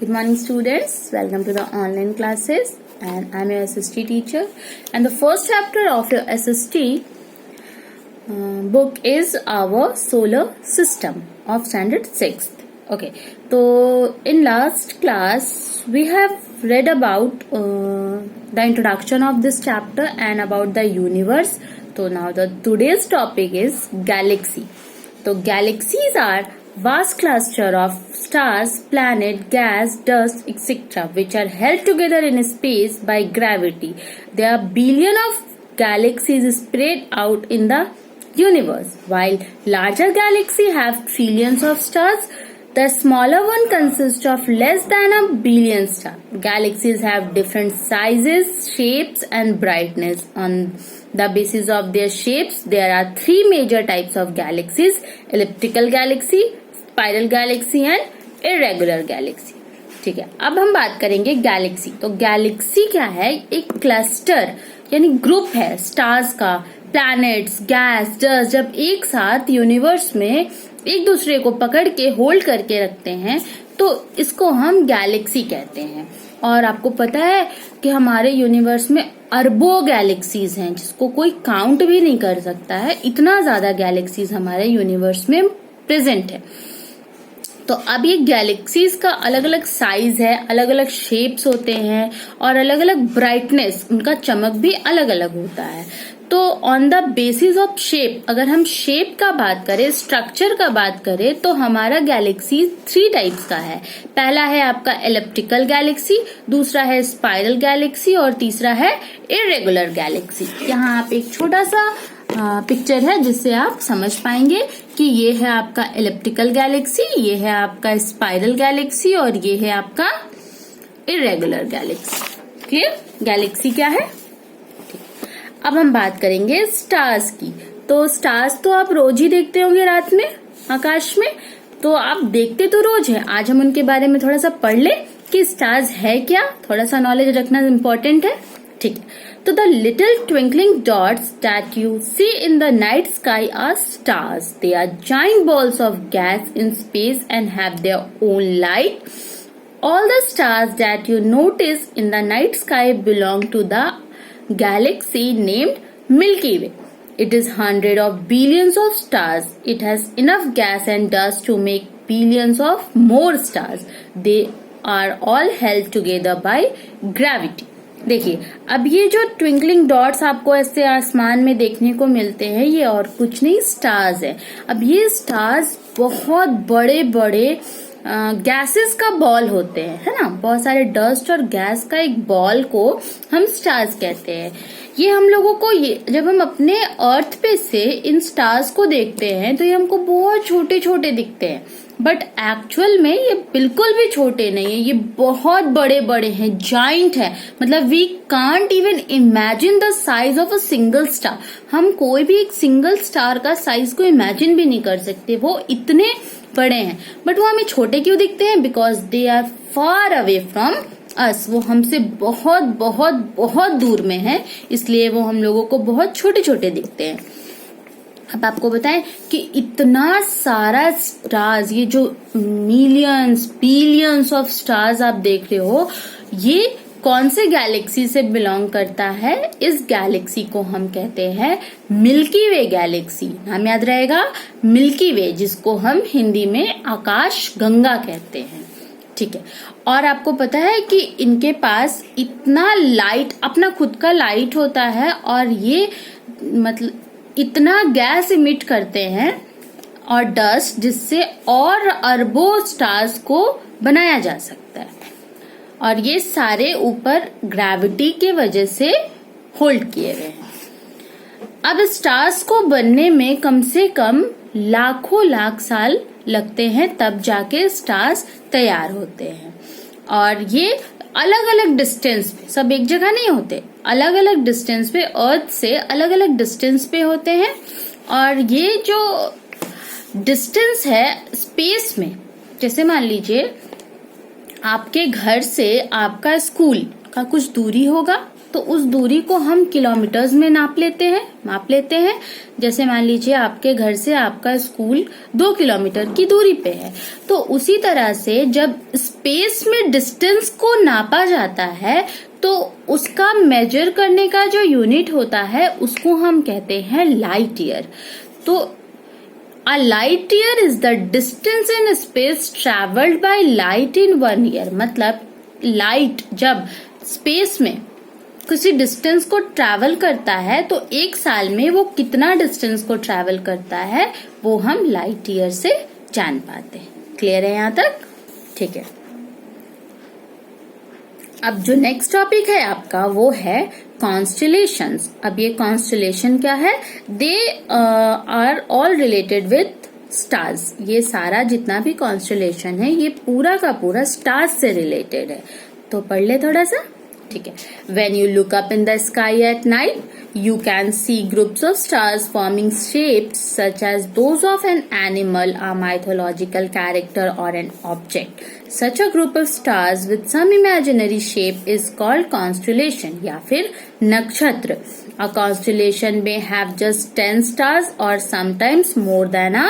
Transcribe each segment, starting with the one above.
Good morning, students. Welcome to the online classes, and I'm your SST teacher. And the first chapter of your SST book is our solar system of standard 6th. Okay, so in last class we have read about the introduction of this chapter and about the universe. So now the today's topic is galaxy. So galaxies are vast cluster of stars, planet, gas, dust, etc., which are held together in space by gravity. There are billions of galaxies spread out in the universe. While larger galaxies have trillions of stars, the smaller one consists of less than a billion stars. Galaxies have different sizes, shapes, and brightness. On the basis of their shapes, there are three major types of galaxies: elliptical galaxy, spiral Galaxy and irregular Galaxy. ठीक है, अब हम बात करेंगे Galaxy. तो Galaxy क्या है? एक क्लस्टर यानी ग्रुप है स्टार्स का, प्लैनेट्स, गैस, डस्ट जब एक साथ यूनिवर्स में एक दूसरे को पकड़ के होल्ड करके रखते हैं तो इसको हम गैलेक्सी कहते हैं। और आपको पता है कि हमारे यूनिवर्स में अरबों गैलेक्सीज हैं जिसको कोई काउंट भी नहीं कर सकता है, इतना ज्यादा गैलेक्सीज हमारे यूनिवर्स में प्रेजेंट है। तो अब ये गैलेक्सीज का अलग अलग साइज है, अलग अलग शेप्स होते हैं और अलग अलग ब्राइटनेस, उनका चमक भी अलग अलग होता है। तो on the basis of shape, अगर हम शेप का बात करें, स्ट्रक्चर का बात करें, तो हमारा गैलेक्सी थ्री टाइप्स का है। पहला है आपका एलिप्टिकल गैलेक्सी, दूसरा है स्पाइरल गैलेक्सी और तीसरा है इरेगुलर गैलेक्सी। यहाँ आप एक छोटा सा पिक्चर है जिससे आप समझ पाएंगे कि ये है आपका एलिप्टिकल गैलेक्सी, ये है आपका स्पाइरल गैलेक्सी और ये है आपका इरेगुलर गैलेक्सी। क्लियर? गैलेक्सी क्या है? अब हम बात करेंगे स्टार्स की। तो स्टार्स तो आप रोज ही देखते होंगे रात में आकाश में, तो आप देखते तो रोज है। आज हम उनके बारे में थोड़ा सा पढ़ ले कि स्टार्स है क्या, थोड़ा सा नॉलेज रखना इम्पोर्टेंट है। ठीक है, तो the little twinkling dots that you see in the night sky are stars. They are giant balls of gas in space and have their own light. All the stars that you notice in the night sky belong to the galaxy named Milky Way. It is hundreds of billions of stars. It has enough gas and dust to make billions of more stars. They are all held together by gravity. देखिए, अब ये जो twinkling dots आपको ऐसे आसमान में देखने को मिलते हैं, ये और कुछ नहीं स्टार्स है। अब ये स्टार्स बहुत बड़े बड़े गैसेस का बॉल होते हैं, है ना। बहुत सारे डस्ट और गैस का एक बॉल को हम स्टार्स कहते हैं। ये हम लोगों को, ये जब हम अपने अर्थ पे से इन स्टार्स को देखते हैं तो ये हमको बहुत छोटे छोटे दिखते हैं, बट एक्चुअल में ये बिल्कुल भी छोटे नहीं है, ये बहुत बड़े बड़े हैं, जाइंट है। मतलब we can't even imagine the size of a single star. हम कोई भी एक सिंगल स्टार का साइज को इमेजिन भी नहीं कर सकते, वो इतने बड़े हैं। बट वो हमें छोटे क्यों दिखते हैं? Because they are far away from us. वो हमसे बहुत बहुत बहुत दूर में है, इसलिए वो हम लोगों को बहुत छोटे छोटे दिखते हैं। अब आपको बताएं कि इतना सारा स्टार्स, ये जो मिलियंस बिलियंस ऑफ स्टार्स आप देख रहे हो, ये कौन से गैलेक्सी से बिलोंग करता है? इस गैलेक्सी को हम कहते हैं मिल्की वे गैलेक्सी। नाम याद रहेगा, मिल्की वे, जिसको हम हिंदी में आकाश गंगा कहते हैं। ठीक है, और आपको पता है कि इनके पास इतना लाइट, अपना खुद का लाइट होता है और ये मतलब इतना गैस इमिट करते हैं और डस्ट, जिससे और अरबों स्टार्स को बनाया जा सकता है। और ये सारे ऊपर ग्रेविटी के वजह से होल्ड किए गए हैं। अब स्टार्स को बनने में कम से कम लाखों लाख साल लगते हैं, तब जाके स्टार्स तैयार होते हैं। और ये अलग अलग डिस्टेंस पे, सब एक जगह नहीं होते, अलग अलग डिस्टेंस पे, अर्थ से अलग अलग डिस्टेंस पे होते हैं। और ये जो डिस्टेंस है स्पेस में, जैसे मान लीजिए आपके घर से आपका स्कूल का कुछ दूरी होगा, तो उस दूरी को हम किलोमीटर्स में माप लेते हैं। जैसे मान लीजिए आपके घर से आपका स्कूल 2 किलोमीटर की दूरी पे है, तो उसी तरह से जब स्पेस में डिस्टेंस को नापा जाता है तो उसका मेजर करने का जो यूनिट होता है उसको हम कहते हैं लाइट ईयर। तो a light year is the distance in space traveled by light in 1 year। मतलब लाइट जब स्पेस में किसी डिस्टेंस को ट्रैवल करता है तो एक साल में वो कितना डिस्टेंस को ट्रैवल करता है वो हम लाइट ईयर से जान पाते हैं। क्लियर है यहाँ तक? ठीक है। अब जो नेक्स्ट टॉपिक है आपका वो है कॉन्स्टेलेशंस। अब ये कॉन्स्टेलेशन क्या है? They are all related with stars. ये सारा जितना भी कॉन्स्टेलेशन है ये पूरा का पूरा स्टार्स से रिलेटेड है। तो पढ़ ले थोड़ा सा। ठीक है। When you look up in the sky at night, you can see groups of stars forming shapes such as those of an animal, a mythological character or an object. Such a group of stars with some imaginary shape is called constellation या फिर नक्षत्र। A constellation may have just 10 stars or sometimes more than a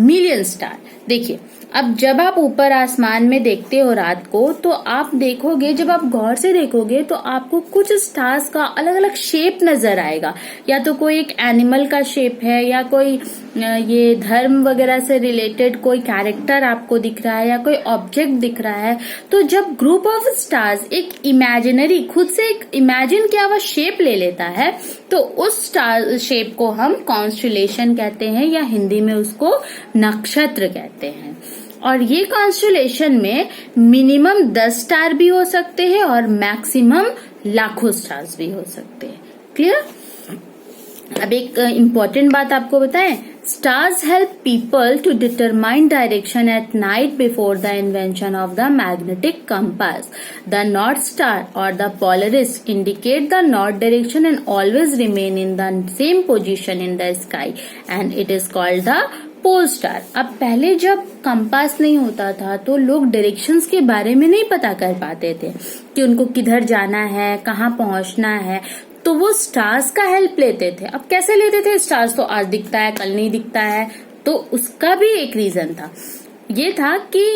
million star। देखिए, अब जब आप ऊपर आसमान में देखते हो रात को तो आप देखोगे, जब आप गौर से देखोगे तो आपको कुछ स्टार्स का अलग अलग शेप नजर आएगा। या तो कोई एक एनिमल का शेप है या कोई ये धर्म वगैरह से रिलेटेड कोई कैरेक्टर आपको दिख रहा है या कोई ऑब्जेक्ट दिख रहा है। तो जब ग्रुप ऑफ स्टार्स एक इमेजिनरी खुद से एक इमेजिन किया हुआ शेप ले लेता है तो उस स्टार शेप को हम कॉन्स्टेलेशन कहते हैं या हिंदी में उसको नक्षत्र कहते हैं। और ये कॉन्स्टेलेशन में मिनिमम 10 स्टार भी हो सकते हैं और मैक्सिमम लाखों स्टार्स भी हो सकते हैं। क्लियर? अब एक इम्पोर्टेंट बात आपको बताएं, stars help people to determine direction at night before the invention of the magnetic compass. The north star और the Polaris indicate the north direction and always remain in the same position in the sky and it is called the pole star. अब पहले जब compass नहीं होता था तो लोग directions के बारे में नहीं पता कर पाते थे कि उनको किधर जाना है, कहाँ पहुंचना है, तो वो स्टार्स का हेल्प लेते थे। अब कैसे लेते थे? स्टार्स तो आज दिखता है कल नहीं दिखता है, तो उसका भी एक रीजन था। ये था कि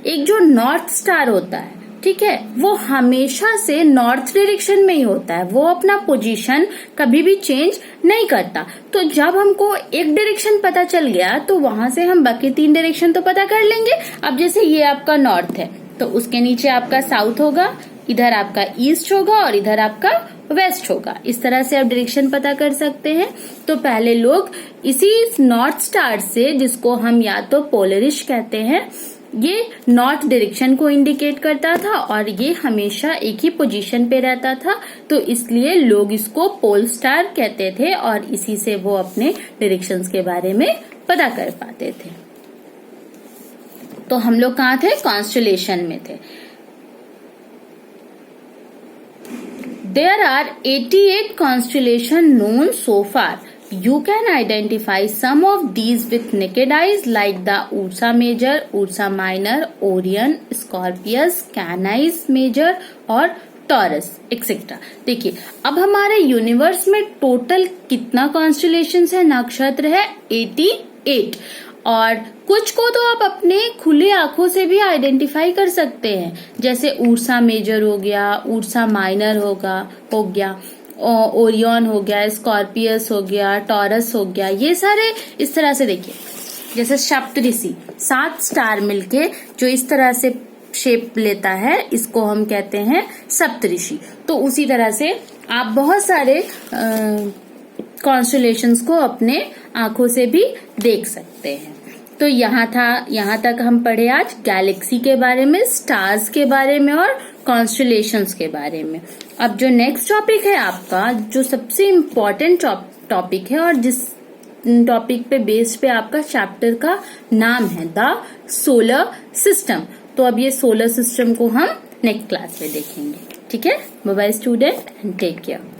एक जो नॉर्थ स्टार होता है, ठीक है, वो हमेशा से नॉर्थ डायरेक्शन में ही होता है, वो अपना पोजीशन कभी भी चेंज नहीं करता। तो जब हमको एक डायरेक्शन पता चल गया तो वहां से हम बाकी 3 डायरेक्शन तो पता कर लेंगे। अब जैसे ये आपका नॉर्थ है तो उसके नीचे आपका साउथ होगा, इधर आपका ईस्ट होगा और इधर आपका वेस्ट होगा। इस तरह से आप डायरेक्शन पता कर सकते हैं। तो पहले लोग इसी नॉर्थ स्टार से, जिसको हम या तो पोलरिश कहते हैं, ये नॉर्थ डायरेक्शन को इंडिकेट करता था और ये हमेशा एक ही पोजीशन पे रहता था, तो इसलिए लोग इसको पोल स्टार कहते थे और इसी से वो अपने डायरेक्शंस के बारे में पता कर पाते थे। तो हम लोग कहाँ थे? कॉन्स्टेलेशन में थे। There are 88 constellations known so far. You can identify some of these with naked eyes like the Ursa Major, Ursa Minor, Orion, Scorpius, Canis Major और टॉरस एक्सेट्रा। देखिए, अब हमारे यूनिवर्स में टोटल कितना कॉन्स्टेलेशंस है, नक्षत्र है 88, और कुछ को तो आप अपने खुले आंखों से भी आइडेंटिफाई कर सकते हैं। जैसे उर्सा मेजर हो गया, उर्सा माइनर हो गया, ओरियन हो गया, स्कॉर्पियस हो गया, टॉरस हो गया, ये सारे इस तरह से देखिए। जैसे सप्तऋषि 7 स्टार मिलके जो इस तरह से शेप लेता है, इसको हम कहते हैं सप्तऋषि। तो उसी तरह से आप बहुत सारे कॉन्स्टेलेशंस को अपने आंखों से भी देख सकते हैं। तो यहाँ तक हम पढ़े आज गैलेक्सी के बारे में, स्टार्स के बारे में और कॉन्स्टेलेशंस के बारे में। अब जो नेक्स्ट टॉपिक है आपका, जो सबसे इम्पोर्टेंट टॉपिक है और जिस टॉपिक पे बेस्ड पे आपका चैप्टर का नाम है द सोलर सिस्टम। तो अब ये सोलर सिस्टम को हम नेक्स्ट क्लास में देखेंगे। ठीक है, bye bye student and take care.